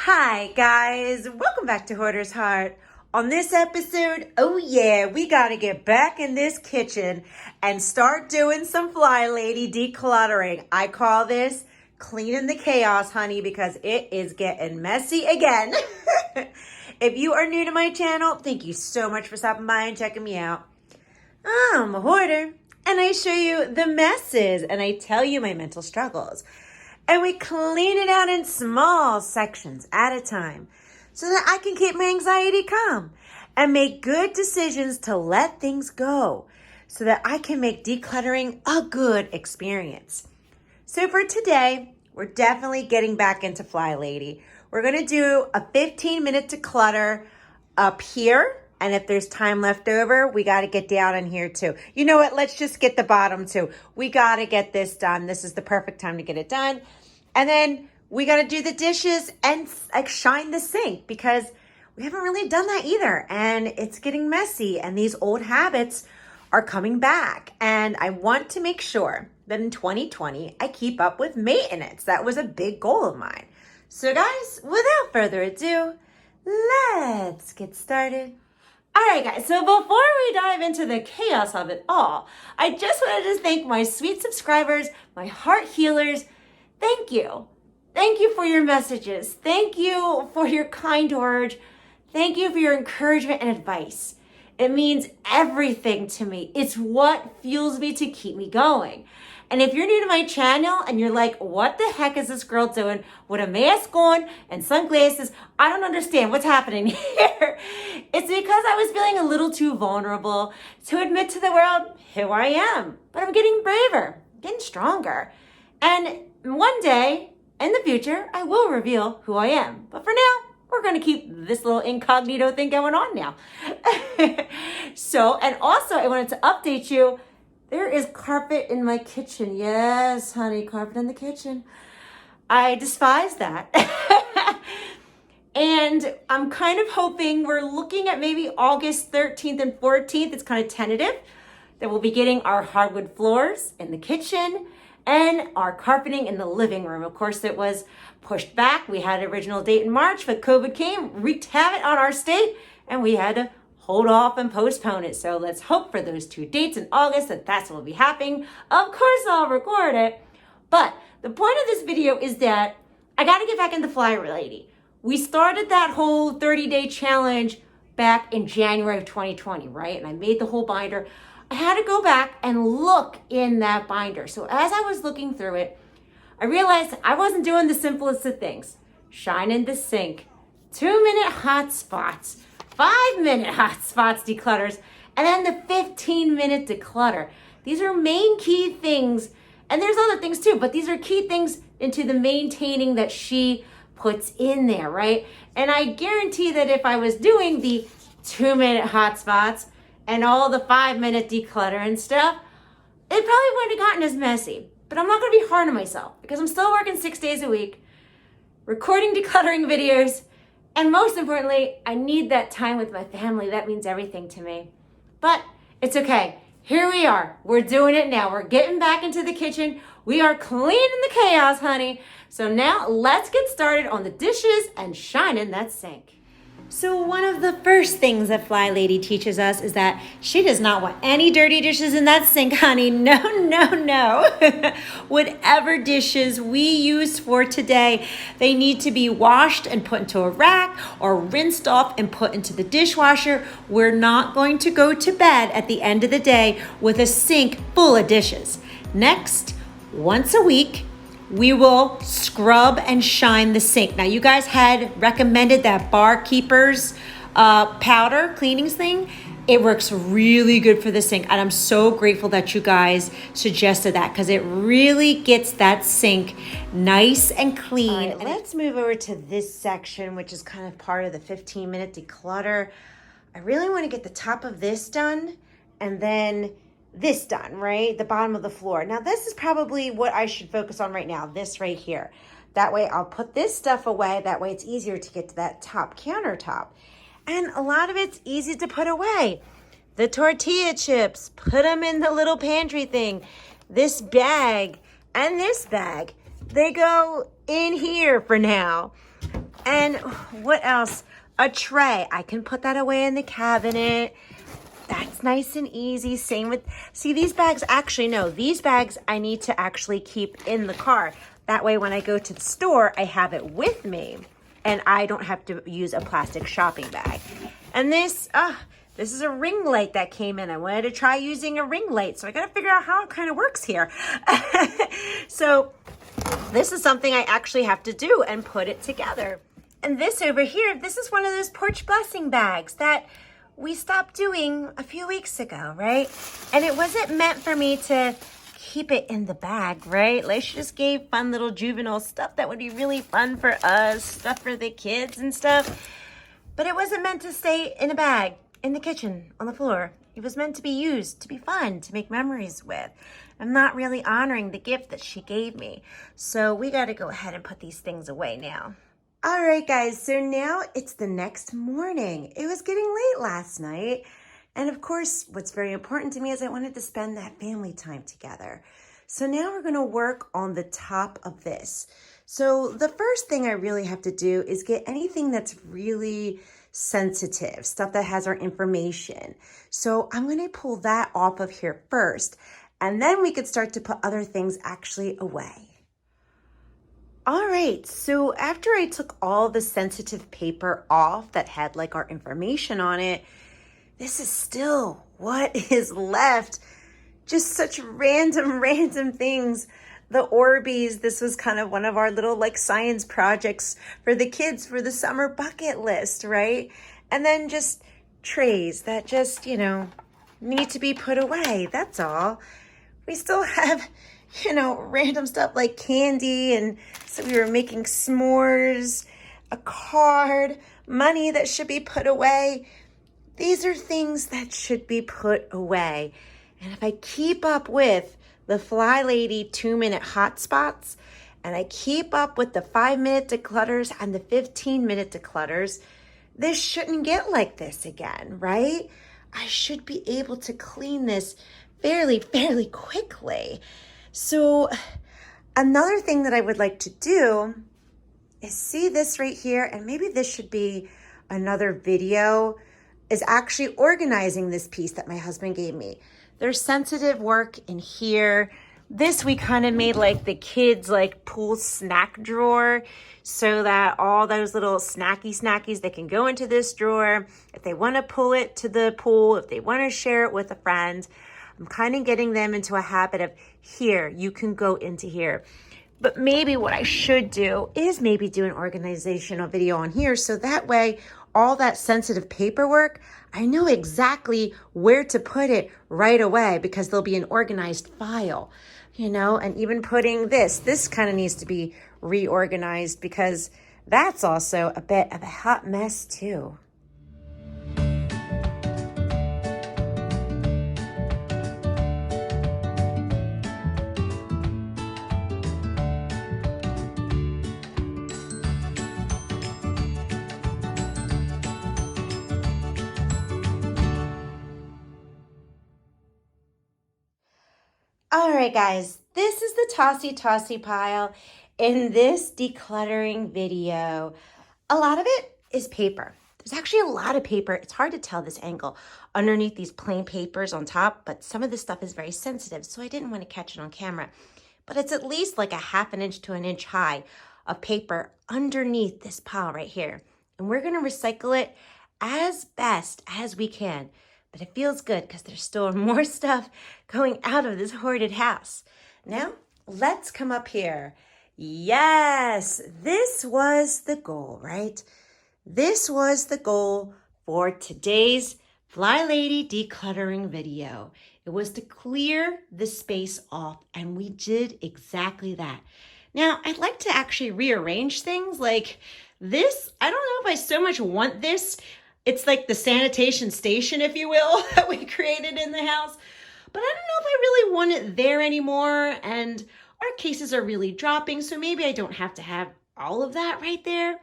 Hi guys, welcome back to Hoarder's Heart. On this episode, oh yeah, we gotta get back in this kitchen and start doing some Flylady decluttering. I call this cleaning the chaos, honey, because it is getting messy again. If you are new to my channel, thank you so much for stopping by and checking me out. I'm a hoarder, and I show you the messes, and I tell you my mental struggles. And we clean it out in small sections at a time so that I can keep my anxiety calm and make good decisions to let things go so that I can make decluttering a good experience. So for today, we're definitely getting back into Flylady. We're going to do a 15-minute declutter up here. And if there's time left over, we got to get down in here too. You know what? Let's just get the bottom too. We got to get this done. This is the perfect time to get it done. And then we got to do the dishes and shine the sink because we haven't really done that either. And it's getting messy and these old habits are coming back. And I want to make sure that in 2020, I keep up with maintenance. That was a big goal of mine. So guys, without further ado, let's get started. All right, guys, so before we dive into the chaos of it all, I just wanted to thank my sweet subscribers, my heart healers. Thank you. Thank you for your messages. Thank you for your kind words. Thank you for your encouragement and advice. It means everything to me. It's what fuels me to keep me going. And if you're new to my channel and you're like, what the heck is this girl doing with a mask on and sunglasses? I don't understand what's happening here. It's because I was feeling a little too vulnerable to admit to the world who I am. But I'm getting braver, getting stronger. And one day in the future, I will reveal who I am. But for now, we're going to keep this little incognito thing going on now. And also I wanted to update you. There is carpet in my kitchen. Yes, honey, carpet in the kitchen. I despise that. And I'm kind of hoping we're looking at maybe August 13th and 14th. It's kind of tentative that we'll be getting our hardwood floors in the kitchen and our carpeting in the living room. Of course, it was pushed back. We had an original date in March, but COVID came, wreaked havoc on our state, and we had to hold off and postpone it. So let's hope for those 2 dates in August that that's what will be happening. Of course, I'll record it. But the point of this video is that I got to get back into Flylady. We started that whole 30-day challenge back in January of 2020, right? And I made the whole binder. I had to go back and look in that binder. So as I was looking through it, I realized I wasn't doing the simplest of things. Shine in the sink, 2-minute hot spots, 5-minute hot spots declutters, and then the 15-minute declutter. These are main key things, and there's other things too, but these are key things into the maintaining that she puts in there, right? And I guarantee that if I was doing the 2-minute hot spots and all the 5-minute declutter and stuff, it probably wouldn't have gotten as messy. But I'm not going to be hard on myself because I'm still working 6 days a week, recording decluttering videos, and most importantly, I need that time with my family. That means everything to me. But it's okay. Here we are. We're doing it now. We're getting back into the kitchen. We are cleaning the chaos, honey. So now let's get started on the dishes and shining that sink. So one of the first things that Flylady teaches us is that she does not want any dirty dishes in that sink, honey. No, no, no. Whatever dishes we use for today, they need to be washed and put into a rack or rinsed off and put into the dishwasher. We're not going to go to bed at the end of the day with a sink full of dishes. Next, once a week, we will scrub and shine the sink. Now, you guys had recommended that Barkeeper's powder cleaning thing. It works really good for the sink, and I'm so grateful that you guys suggested that because it really gets that sink nice and clean. All right, let's move over to this section, which is kind of part of the 15-minute declutter. I really want to get the top of this done and then this done, right? The bottom of the floor. Now, this is probably what I should focus on right now, this right here. That way I'll put this stuff away. That way it's easier to get to that top countertop. And a lot of it's easy to put away. The tortilla chips, put them in the little pantry thing. This bag and this bag, they go in here for now. And what else? A tray. I can put that away in the cabinet. That's nice and easy. Same with, see these bags, actually no, these bags I need to actually keep in the car. That way when I go to the store, I have it with me and I don't have to use a plastic shopping bag. And this is a ring light that came in. I wanted to try using a ring light, so I gotta figure out how it kind of works here. So this is something I actually have to do and put it together. And this over here, this is one of those porch blessing bags that we stopped doing a few weeks ago, right? And it wasn't meant for me to keep it in the bag, right? Like she just gave fun little juvenile stuff that would be really fun for us, stuff for the kids and stuff. But it wasn't meant to stay in a bag in the kitchen on the floor. It was meant to be used, to be fun, to make memories with. I'm not really honoring the gift that she gave me. So we got to go ahead and put these things away now. All right, guys, so now it's the next morning. It was getting late last night. And of course, what's very important to me is I wanted to spend that family time together. So now we're gonna work on the top of this. So the first thing I really have to do is get anything that's really sensitive, stuff that has our information. So I'm gonna pull that off of here first, and then we could start to put other things actually away. All right, so after I took all the sensitive paper off that had like our information on it, this is still what is left. Just such random things. The Orbeez, this was kind of one of our little like science projects for the kids for the summer bucket list, right? And then just trays that just, you know, need to be put away, that's all. We still have, you know, random stuff like candy, and so we were making s'mores, a card, money that should be put away. These are things that should be put away. And if I keep up with the Flylady 2-minute hotspots, and I keep up with the 5-minute declutters and the 15-minute declutters, this shouldn't get like this again, right? I should be able to clean this fairly quickly. So another thing that I would like to do is see this right here, and maybe this should be another video, is actually organizing this piece that my husband gave me. There's sensitive work in here. This we kind of made like the kids like pool snack drawer, so that all those little snackies, they can go into this drawer. If they want to pull it to the pool, if they want to share it with a friend, I'm kind of getting them into a habit of here, you can go into here. But maybe what I should do is maybe do an organizational video on here, so that way all that sensitive paperwork, I know exactly where to put it right away, because there'll be an organized file, you know. And even putting this kind of needs to be reorganized, because that's also a bit of a hot mess too. All right, guys, this is the tossy pile in this decluttering video. A lot of it is paper. There's actually a lot of paper. It's hard to tell this angle underneath these plain papers on top, but some of this stuff is very sensitive, so I didn't want to catch it on camera. But it's at least like a 1/2 inch to 1 inch high of paper underneath this pile right here. And we're going to recycle it as best as we can. But it feels good because there's still more stuff going out of this hoarded house. Now, let's come up here. Yes, this was the goal, right? This was the goal for today's Flylady decluttering video. It was to clear the space off, and we did exactly that. Now, I'd like to actually rearrange things like this. I don't know if I so much want this. It's like the sanitation station, if you will, that we created in the house. But I don't know if I really want it there anymore. And our cases are really dropping, so maybe I don't have to have all of that right there.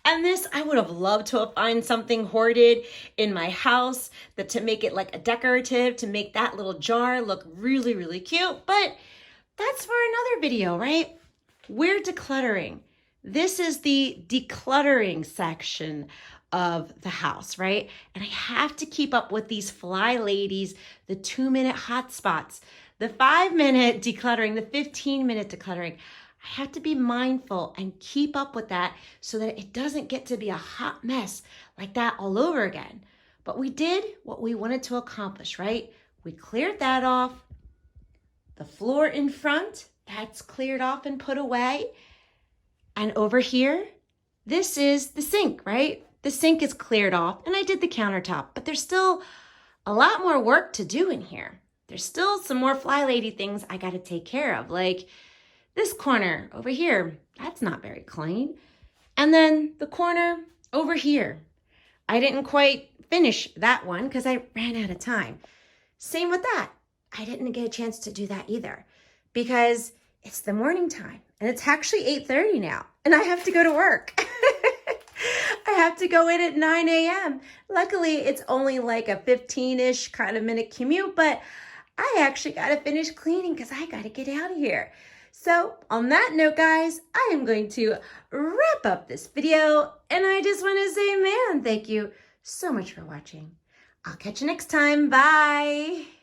And this, I would have loved to find something hoarded in my house that to make it like a decorative, to make that little jar look really cute. But that's for another video, right? We're decluttering. This is the decluttering section of the house, right? And I have to keep up with these Flyladies, the 2-minute hot spots, the 5-minute decluttering, the 15-minute decluttering. I have to be mindful and keep up with that so that it doesn't get to be a hot mess like that all over again. But we did what we wanted to accomplish, right? We cleared that off. The floor in front, that's cleared off and put away. And over here, this is the sink, right? The sink is cleared off, and I did the countertop, but there's still a lot more work to do in here. There's still some more Flylady things I gotta take care of, like this corner over here. That's not very clean. And then the corner over here. I didn't quite finish that one because I ran out of time. Same with that. I didn't get a chance to do that either because it's the morning time and it's actually 8:30 now and I have to go to work. I have to go in at 9 a.m. Luckily, it's only like a 15-ish kind of minute commute, but I actually got to finish cleaning because I got to get out of here. So on that note, guys, I am going to wrap up this video and I just want to say, man, thank you so much for watching. I'll catch you next time. Bye.